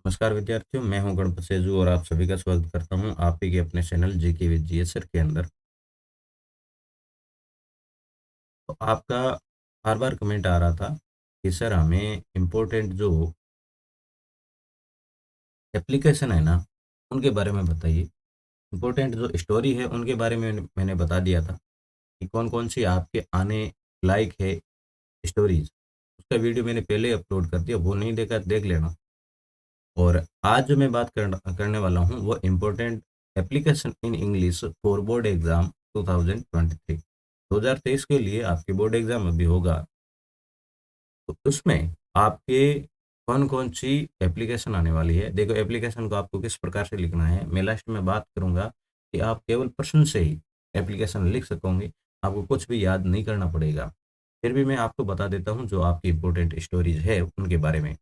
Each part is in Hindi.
नमस्कार विद्यार्थियों, मैं हूं गणपत सेजू और आप सभी का स्वागत करता हूं आप ही के अपने channel GK with GS sir के अंदर। तो आपका बार बार कमेंट आ रहा था कि सर हमें इम्पोर्टेंट जो एप्लीकेशन है ना उनके बारे में बताइए। इम्पोर्टेंट जो स्टोरी है उनके बारे में मैंने बता दिया था कि कौन कौन सी आपके आने लायक है स्टोरीज। उसका वीडियो मैंने पहले अपलोड कर दिया, वो नहीं देखा देख लेना। और आज जो मैं बात करने वाला हूँ वो important application in English for board exam 2023। 2023 के लिए आपके बोर्ड एग्जाम अभी होगा, तो उसमें आपके कौन कौन सी एप्लीकेशन आने वाली है। देखो, एप्लीकेशन को आपको किस प्रकार से लिखना है मैं लास्ट में बात करूंगा कि आप केवल प्रश्न से ही एप्लीकेशन लिख सकोगे, आपको कुछ भी याद नहीं करना पड़ेगा। फिर भी मैं आपको बता देता हूँ जो आपकी इम्पोर्टेंट स्टोरीज है उनके बारे में।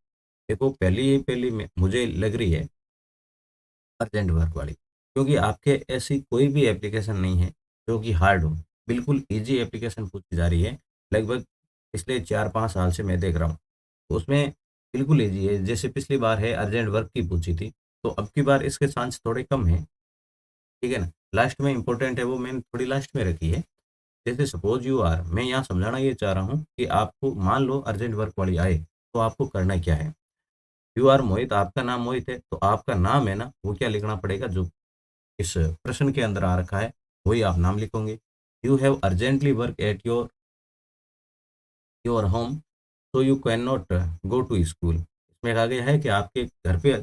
देखो, पहली मुझे लग रही है अर्जेंट वर्क वाली, क्योंकि आपके ऐसी कोई भी एप्लीकेशन नहीं है जो कि हार्ड हो। बिल्कुल ईजी एप्लीकेशन पूछी जा रही है। लगभग पिछले 4-5 साल से मैं देख रहा हूँ, तो उसमें बिल्कुल ईजी है। जैसे पिछली बार है अर्जेंट वर्क की पूछी थी, तो अब की बार इसके चांस थोड़े कम है। ठीक है ना। लास्ट में इंपॉर्टेंट है वो मैंने थोड़ी लास्ट में रखी है। जैसे सपोज यू आर, मैं यहाँ समझाना ये चाह रहा हूँ कि आपको मान लो अर्जेंट वर्क वाली आए तो आपको करना क्या है। यू आर मोहित, आपका नाम मोहित है, तो आपका नाम है ना वो क्या लिखना पड़ेगा, जो इस प्रश्न के अंदर आ रखा है वही आप नाम लिखोगे। You have urgently work at your home, so you can not go to school. इसमें कहा गया है कि आपके घर पे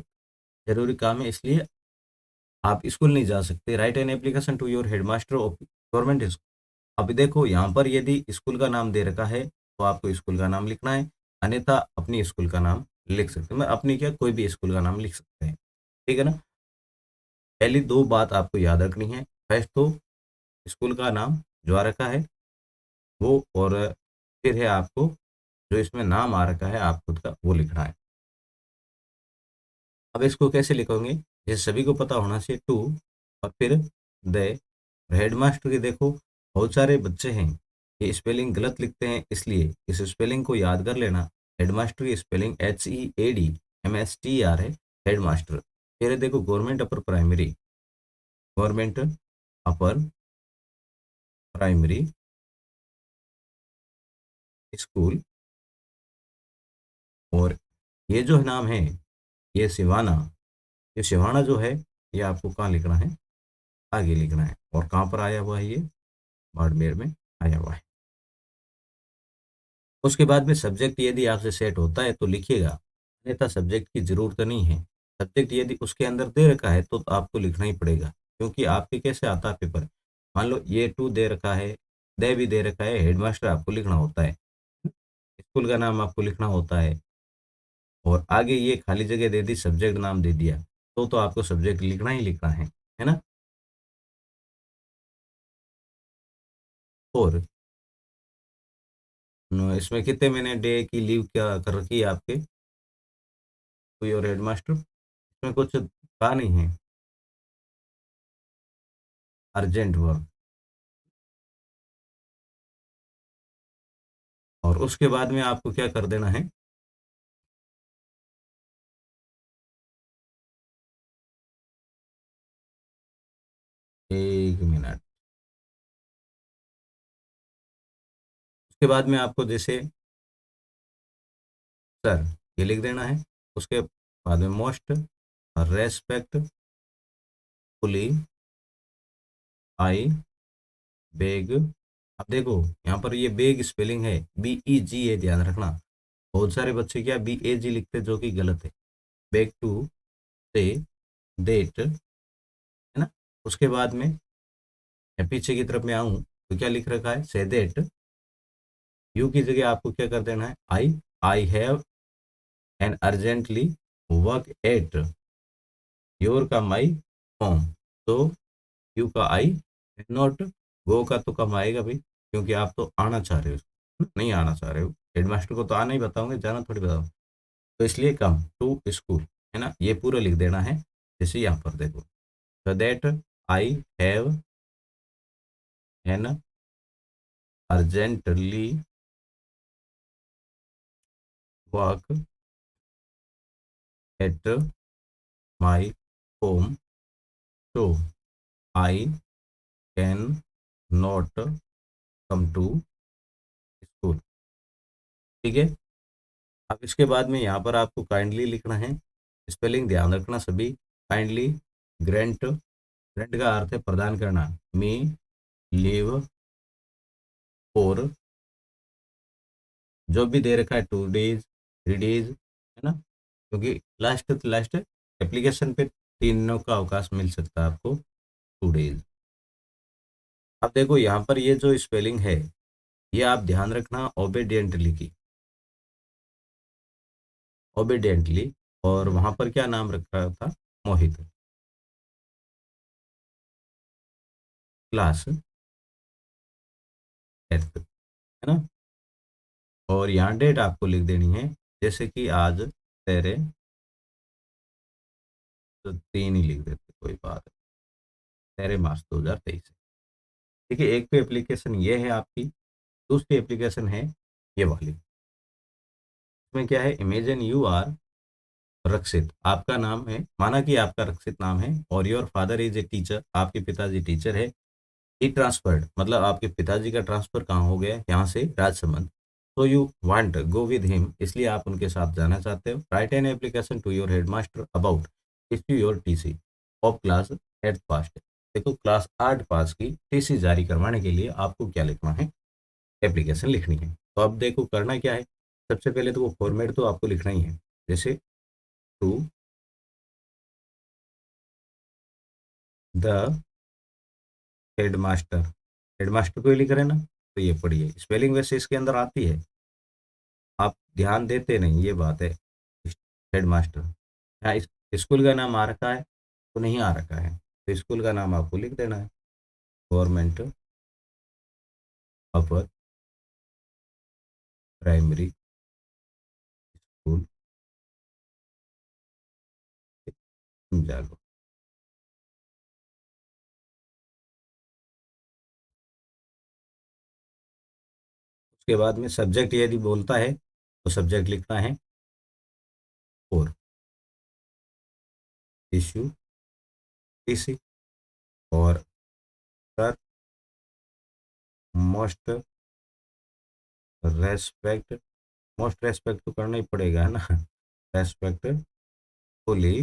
जरूरी काम है, इसलिए आप स्कूल नहीं जा सकते। Write an application to your headmaster of government school. अभी देखो यहाँ पर यदि स्कूल का नाम दे रखा है तो आपको स्कूल का नाम लिखना है, अन्यथा अपनी स्कूल का नाम लिख सकते हैं। मैं अपनी क्या, कोई भी स्कूल का नाम लिख सकते हैं। ठीक है ना। पहली दो बात आपको याद रखनी है। फर्स्ट तो स्कूल का नाम जो आ रखा है वो, और फिर है आपको जो इसमें नाम आ रखा है आप खुद का वो लिखना है। अब इसको कैसे लिखोगे, जैसे सभी को पता होना चाहिए टू और फिर द। हेडमास्टर की देखो बहुत सारे बच्चे हैं ये स्पेलिंग गलत लिखते हैं, इसलिए इस स्पेलिंग को याद कर लेना। हेडमास्टर की स्पेलिंग HEADMASTER है, हेडमास्टर। फिर है देखो government upper primary, government upper primary school. और ये जो नाम है ये सिवाना, ये सिवाना जो है ये आपको कहाँ लिखना है, आगे लिखना है। और कहाँ पर आया हुआ है ये, बाड़मेर में आया हुआ है। उसके बाद में सब्जेक्ट यदि आपसे सेट होता है तो लिखिएगा, अन्यथा सब्जेक्ट की जरूरत नहीं है। सब्जेक्ट यदि उसके अंदर दे रखा है तो आपको लिखना ही पड़ेगा, क्योंकि आपके कैसे आता है पेपर। मान लो ये टू दे रखा है, दे भी दे रखा है, हेडमास्टर आपको लिखना होता है, स्कूल का नाम आपको लिखना होता है, और आगे ये खाली जगह दे दी, सब्जेक्ट नाम दे दिया, तो आपको सब्जेक्ट लिखना ही लिखना है ना। और इसमें कितने महीने डे की लीव क्या कर रखी है आपके कोई और हेडमास्टर, इसमें कुछ कहा नहीं है। अर्जेंट वर्क, और उसके बाद में आपको क्या कर देना है। 1 मिनट। उसके बाद में आपको जैसे सर ये लिख देना है। उसके बाद में मोस्ट रेस्पेक्टफुली आई बेग। अब देखो यहाँ पर ये बेग स्पेलिंग है BEG है, ध्यान रखना। बहुत सारे बच्चे क्या BAG लिखते हैं, जो कि गलत है। बेग टू से डेट, है ना। उसके बाद में मैं पीछे की तरफ में आऊं तो क्या लिख रखा है, से डेट। यू की जगह आपको क्या कर देना है, I have an urgently work at your का माई होम। तो यू का आई, नॉट गो का तो कम आएगा भाई, क्योंकि आप तो आना चाह रहे हो, नहीं आना चाह रहे हो। हेडमास्टर को तो आना ही बताओगे, जाना थोड़ी बताओ। तो इसलिए कम टू स्कूल, है ना, ये पूरा लिख देना है। जैसे यहाँ पर देखो, so that I have an urgently work at my home, तो I can not come to school. ठीक है। अब इसके बाद में यहाँ पर आपको काइंडली लिखना है। स्पेलिंग ध्यान रखना सभी। काइंडली, ग्रेंट, ग्रेंट का अर्थ है प्रदान करना। मी लीव फॉर, जो भी दे रखा है 2 डेज, 3 डेज, है ना, क्योंकि लास्ट लास्ट एप्लीकेशन पे 3 दिनों का अवकाश मिल सकता है आपको, 2 डेज। अब देखो यहाँ पर ये जो स्पेलिंग है, ये आप ध्यान रखना ओबेडिएंटली की, ओबेडिएंटली। और वहाँ पर क्या नाम रखा था? मोहित। क्लास एट्थ, है ना। और यहाँ डेट आपको लिख देनी है, जैसे कि आज तेरे, तो 3 ही लिख देते, कोई बात नहीं, तेरे मार्च 2023। ठीक है। एक तो एप्लीकेशन ये है आपकी, दूसरी एप्लीकेशन है ये वाली। इसमें क्या है? इमेजिन यू आर रक्षित, आपका नाम है, माना कि आपका रक्षित नाम है, और your father is a teacher, आपके पिताजी टीचर है। ही ट्रांसफर्ड, मतलब आपके पिताजी का ट्रांसफर कहाँ हो गया? यहाँ से राजसमंद। तो you want go with him, इसलिए आप उनके साथ जाना चाहते हो। Write an application to your headmaster about issue your TC of class 8 पास। देखो क्लास 8 पास की टीसी जारी करवाने के लिए आपको क्या लिखना है? एप्लीकेशन लिखनी है। तो अब देखो करना क्या है, सबसे पहले तो वो फॉर्मेट तो आपको लिखना ही है, जैसे टू द हेडमास्टर, हेडमास्टर को ही लिख रहे हैं ना, तो ये पढ़िए। स्पेलिंग वैसे इसके अंदर आती है, आप ध्यान देते नहीं, ये बात है। हेडमास्टर, यहाँ स्कूल का नाम आ रखा है तो नहीं आ रखा है, तो स्कूल का नाम आपको लिख देना है। गवर्नमेंट अपर प्राइमरी स्कूल जालो। उसके बाद में सब्जेक्ट यदि बोलता है तो सब्जेक्ट लिखना है और इशू टीसी। और sir most respect, most respect तो करना ही पड़ेगा, है ना। रेस्पेक्टफुली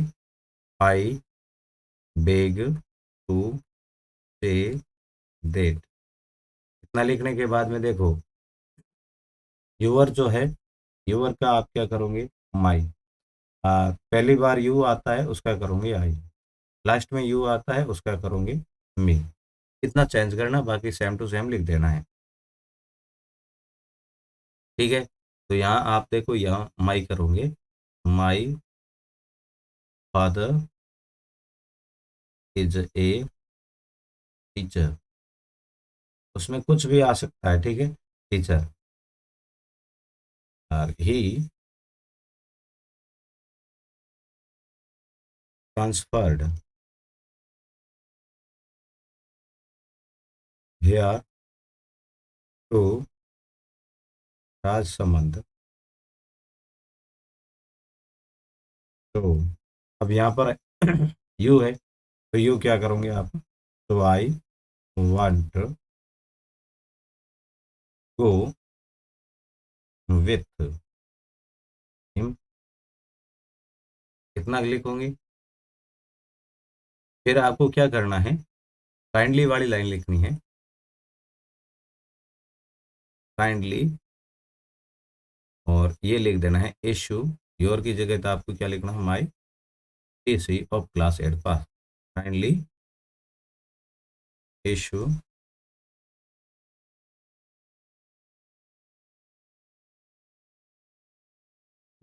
आई बेग टू से देट। इतना लिखने के बाद में देखो, यूअर जो है, यूअर का आप क्या करोगे? माई। पहली बार यू आता है उसका करोगे आई, लास्ट में यू आता है उसका करोगे मी। इतना चेंज करना, बाकी सेम टू सेम लिख देना है। ठीक है। तो यहाँ आप देखो, यहाँ माई करोगे, my father is a teacher, उसमें कुछ भी आ सकता है, ठीक है, टीचर। और ही ट्रांसफर्ड हियर टू राजसमंद। तो अब यहाँ पर यू है, तो यू क्या करोगे आप? तो I want go with him, कितना लिखोगे? फिर आपको क्या करना है? काइंडली वाली लाइन लिखनी है। काइंडली, और ये लिख देना है इशू, योर की जगह तो आपको क्या लिखना है? माई टीसी ऑफ क्लास 8 पास। काइंडली इशू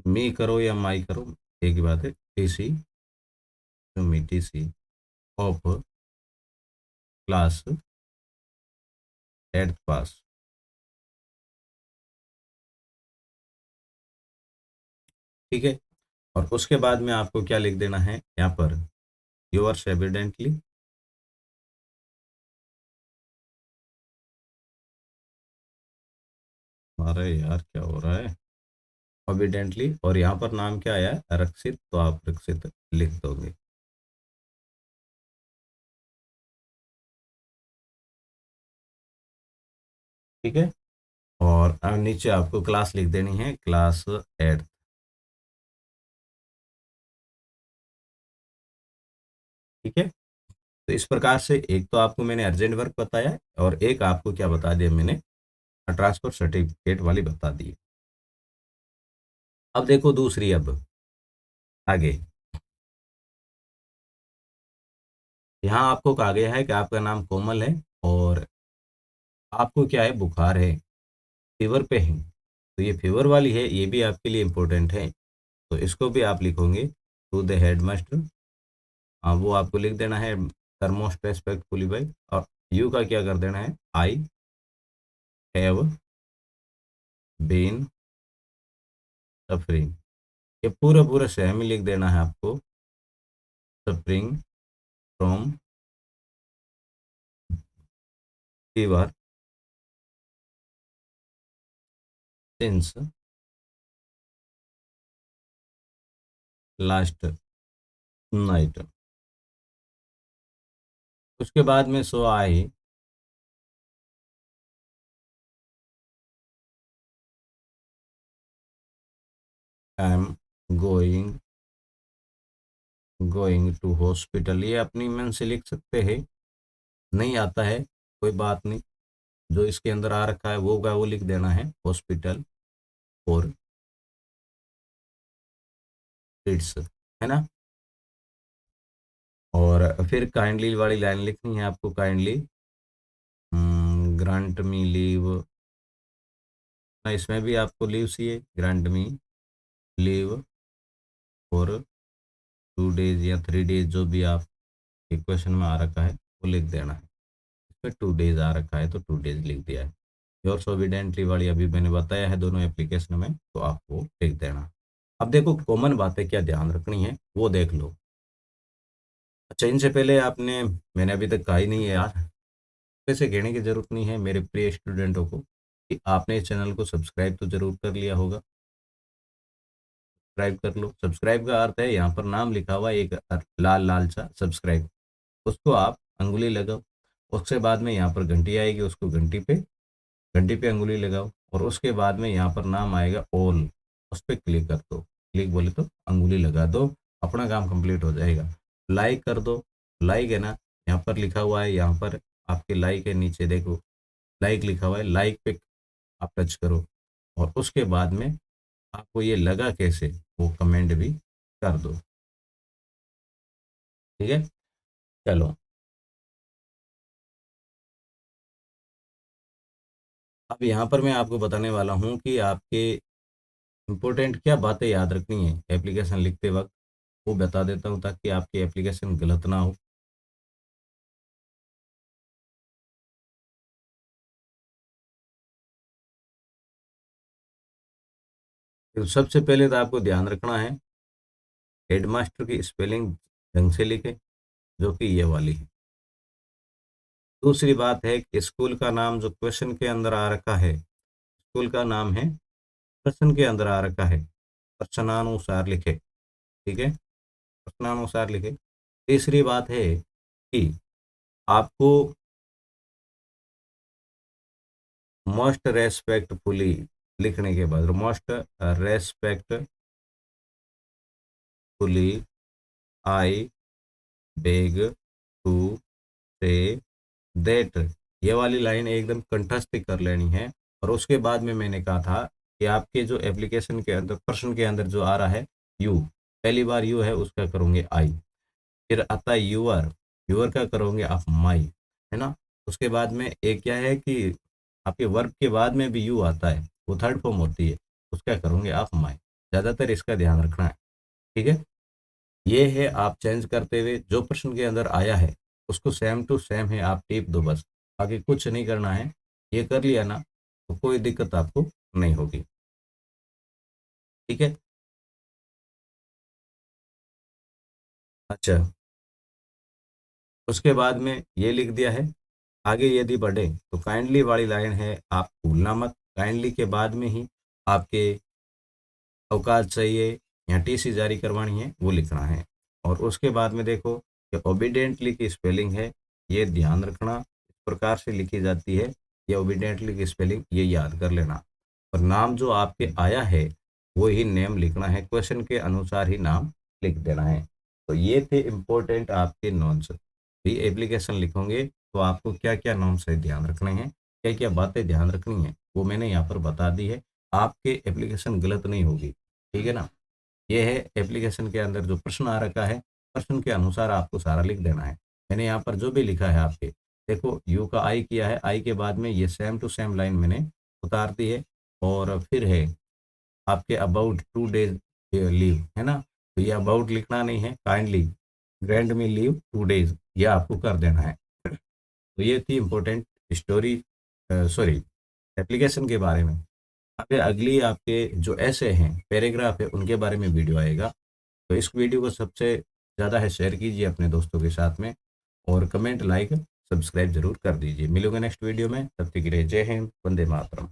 मी करो या माई करो, एक ही बात है। TC, me TC of class 8 पास। ठीक है। और उसके बाद में आपको क्या लिख देना है यहाँ पर? योर्स एविडेंटली, अरे यार क्या हो रहा है? एविडेंटली, और यहाँ पर नाम क्या आया? रक्षित, तो आप रक्षित लिख दोगे। ठीक है। और नीचे आपको क्लास लिख देनी है, क्लास 8। ठीक है। तो इस प्रकार से एक तो आपको मैंने अर्जेंट वर्क बताया और एक आपको क्या बता दिया मैंने, ट्रांसफर सर्टिफिकेट वाली बता दी। अब देखो दूसरी, अब आगे यहाँ आपको कहा गया है कि आपका नाम कोमल है और आपको क्या है, बुखार है, फीवर पे है। तो ये फीवर वाली है, ये भी आपके लिए इम्पोर्टेंट है। तो इसको भी आप लिखोगे टू द हेड मास्टर। वो आपको लिख देना है सर मोस्ट रेस्पेक्टफुली भाई, और यू का क्या कर देना है, आई हैव बीन सफरिंग। ये पूरा पूरा सेम ही लिख देना है आपको, suffering from fever since last night. उसके बाद में so I am going going to hospital. ये अपनी मन से लिख सकते हैं, नहीं आता है कोई बात नहीं, जो इसके अंदर आ रखा है वो लिख देना है, हॉस्पिटल फॉर किड्स, है ना। और फिर काइंडली वाली लाइन लिखनी है आपको, काइंडली ग्रांट मी लीव। इसमें भी आपको लीव चाहिए, grant me leave for 2 days या 3 डेज, जो भी आप इक्वेशन में आ रखा है वो लिख देना है। इसमें 2 डेज आ रखा है तो 2 डेज लिख दिया है। योर्स ओबिडेंटली वाली अभी मैंने बताया है दोनों एप्लीकेशन में, तो आपको लिख देना। अब देखो कॉमन बातें क्या ध्यान रखनी है वो देख लो। अच्छा, इनसे पहले आपने, मैंने अभी तक कहा ही नहीं है यार, वैसे कहने की ज़रूरत नहीं है मेरे प्रिय स्टूडेंटों को कि आपने इस चैनल को सब्सक्राइब तो ज़रूर कर लिया होगा। सब्सक्राइब कर लो। सब्सक्राइब का अर्थ है यहाँ पर नाम लिखा हुआ है एक लाल लाल सा सब्सक्राइब, उसको आप अंगुली लगाओ। उसके बाद में यहाँ पर घंटी आएगी, उसको घंटी पे अंगुली लगाओ। और उसके बाद में यहाँ पर नाम आएगा ऑल, उस पर क्लिक कर दो। क्लिक बोले तो अंगुली लगा दो, अपना काम कंप्लीट हो जाएगा। लाइक कर दो। लाइक है ना, यहाँ पर लिखा हुआ है, यहाँ पर आपके लाइक है, नीचे देखो लाइक लिखा हुआ है, लाइक पे आप टच करो। और उसके बाद में आपको ये लगा कैसे, वो कमेंट भी कर दो। ठीक है, चलो। अब यहाँ पर मैं आपको बताने वाला हूँ कि आपके इम्पोर्टेंट क्या बातें याद रखनी है एप्लीकेशन लिखते वक्त, वो बता देता हूँ ताकि आपकी एप्लीकेशन गलत ना हो। तो सबसे पहले तो आपको ध्यान रखना है हेडमास्टर की स्पेलिंग ढंग से लिखे, जो कि ये वाली है। दूसरी बात है कि स्कूल का नाम जो क्वेश्चन के अंदर आ रखा है, स्कूल का नाम है प्रश्न के अंदर आ रखा है, प्रश्नानुसार लिखे। ठीक है, प्रश्नानुसार लिखे। तीसरी बात है कि आपको मोस्ट रेस्पेक्टफुली लिखने के बाद, most respectfully I beg to say that, ये वाली लाइन एकदम कंठस्थ कर लेनी है। और उसके बाद में मैंने कहा था कि आपके जो एप्लीकेशन के अंदर प्रश्न के अंदर जो आ रहा है यू, पहली बार यू है उसका करोगे आई, फिर आता है यूआर, यूआर का करोगे आप माई, है ना। उसके बाद में एक क्या है कि आपके वर्ब के बाद में भी यू आता है, वो थर्ड फॉर्म होती है, उसका करोगे आप माई। ज़्यादातर इसका ध्यान रखना है। ठीक है, ये है, आप चेंज करते हुए जो प्रश्न के अंदर आया है उसको सेम टू सेम है आप टिप दो बस, आगे कुछ नहीं करना है। ये कर लिया ना तो कोई दिक्कत आपको नहीं होगी। ठीक है। अच्छा, उसके बाद में ये लिख दिया है। आगे यदि बढ़े तो काइंडली वाली लाइन है, आप भूलना मत, काइंडली के बाद में ही आपके अवकाश चाहिए या टीसी जारी करवानी है वो लिखना है। और उसके बाद में देखो कि ओबीडेंटली की स्पेलिंग है, ये ध्यान रखना, इस प्रकार से लिखी जाती है, या ओबीडिएंटली की स्पेलिंग ये याद कर लेना। और नाम जो आपके आया है वो ही नेम लिखना है, क्वेश्चन के अनुसार ही नाम लिख देना है। तो ये थे इम्पोर्टेंट आपके नॉन्स। ये एप्लीकेशन लिखोगे तो आपको क्या क्या नॉर्म्स है ध्यान रखने हैं, क्या क्या बातें ध्यान रखनी है वो मैंने यहाँ पर बता दी है। आपके एप्लीकेशन गलत नहीं होगी, ठीक है ना। ये है एप्लीकेशन के अंदर जो प्रश्न आ रखा है, प्रश्न के अनुसार आपको सारा लिख देना है। मैंने यहाँ पर जो भी लिखा है आपके, देखो यू का आई किया है, आई के बाद में ये सेम टू सेम लाइन मैंने उतार दी है। और फिर है आपके अबाउट 2 डेज लीव, है ना। तो ये अबाउट लिखना नहीं है, काइंडली ग्रैंड मी लीव 2 डेज ये आपको कर देना है। तो ये थी इम्पोर्टेंट स्टोरी, सॉरी, एप्लीकेशन के बारे में। आगे अगली आपके जो ऐसे हैं पैराग्राफ है उनके बारे में वीडियो आएगा। तो इस वीडियो को सबसे ज़्यादा है शेयर कीजिए अपने दोस्तों के साथ में, और कमेंट लाइक सब्सक्राइब जरूर कर दीजिए। मिलोगे नेक्स्ट वीडियो में, तब तक के लिए जय हिंद, वंदे मातरम।